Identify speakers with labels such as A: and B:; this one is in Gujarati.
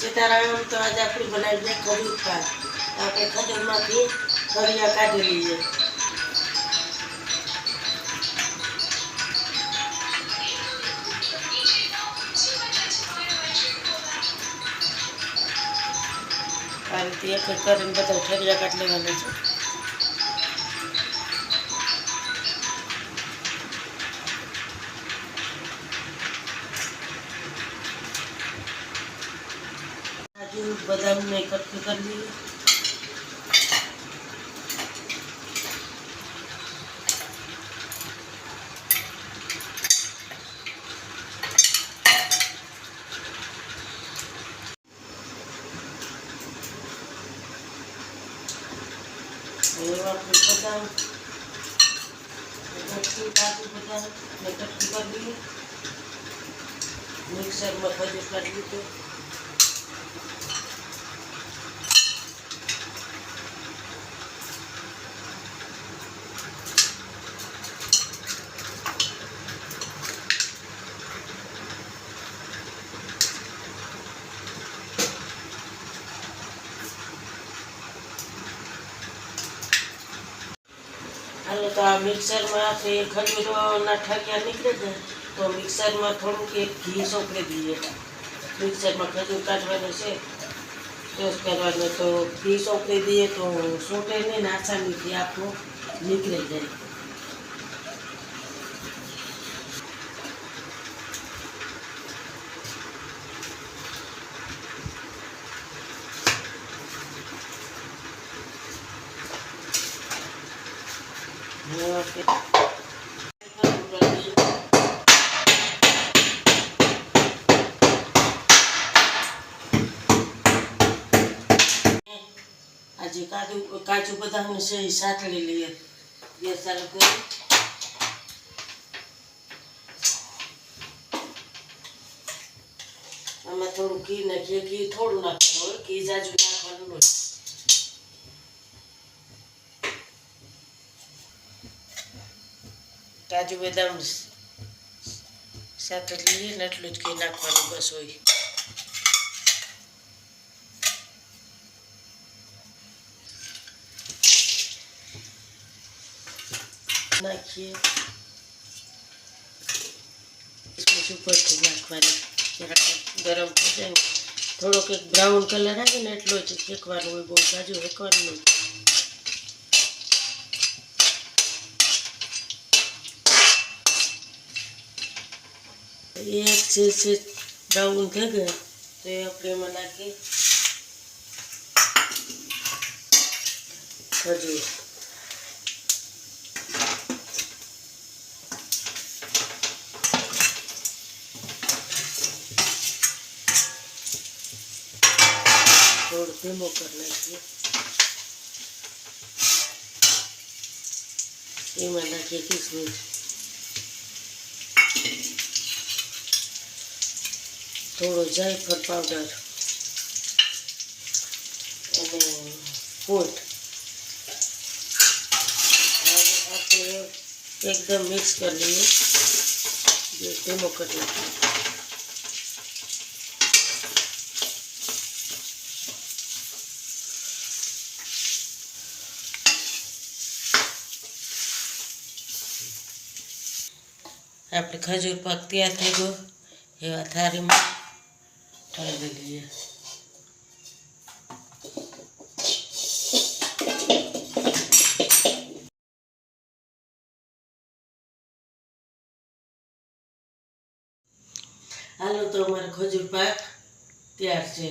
A: સીતારામ તો આજે આપણે બનાવી દે ખજૂર પાક. આપણે ખજૂરમાંથી કરિયા કાઢી લઈએ. આ રીતે એક એક કરીને બધા ઠરિયા કાઢી લેવાના છે. કાજુ બદામને કટકી કરી લઈએ. આપણે બદામ કટકી કાજુ બદામ ને કટકી કરી લઈએ. મિક્સરમાં ખજૂર કાઢી લીધું. હાલો તો આ મિક્સરમાં આપણે ખજૂરોના ઠરિયા નીકળે છે તો મિક્સરમાં થોડુંક એક ઘી સોંપડી દઈએ. મિક્સરમાં ખજૂર કાઢવાનું છે પેસ્ટ કરવાનું તો ઘી સોંપડી દઈએ તો સોંટે નહીં ને આસાનીથી આપણું નીકળી જાય. આજે કાજુ બદામને છે એ સાતળી લઈએ. ગેસ ચાલુ કરી આમાં થોડું ઘી નાખીએ. ઘી થોડું નાખવાનું હોય, ઘી જાજુ નાખવાનું હોય. કાજુ બદામ સાથે લઈએ ને એટલું જ ઘી નાખવાનું બસ હોય. નાખીએ ઉપરથી નાખવાની. ગરમ થઈ જાય ને થોડોક એક બ્રાઉન કલર આવે ને એટલો જ શેકવાનું હોય, બહુ કાજુ શેકવાનું નહીં. એક છે બ્રાઉન થઈ ગયા તો એ આપણે એમાં નાખીએ ખજૂર. થોડું ધીમો કરી નાખીએ. એમાં નાખીએ કિસમિસ. થોડો જાયફળ પાવડર અને ફૂટ. આપણે એકદમ મિક્સ કરી લઈએ. ધીમો કરી નાખીએ. આપણે ખજૂર પાક તૈયાર થઈ ગયો. એવા થાળીમાં ઠાલવી લઈએ. હાલો તો અમારો ખજૂર પાક તૈયાર છે.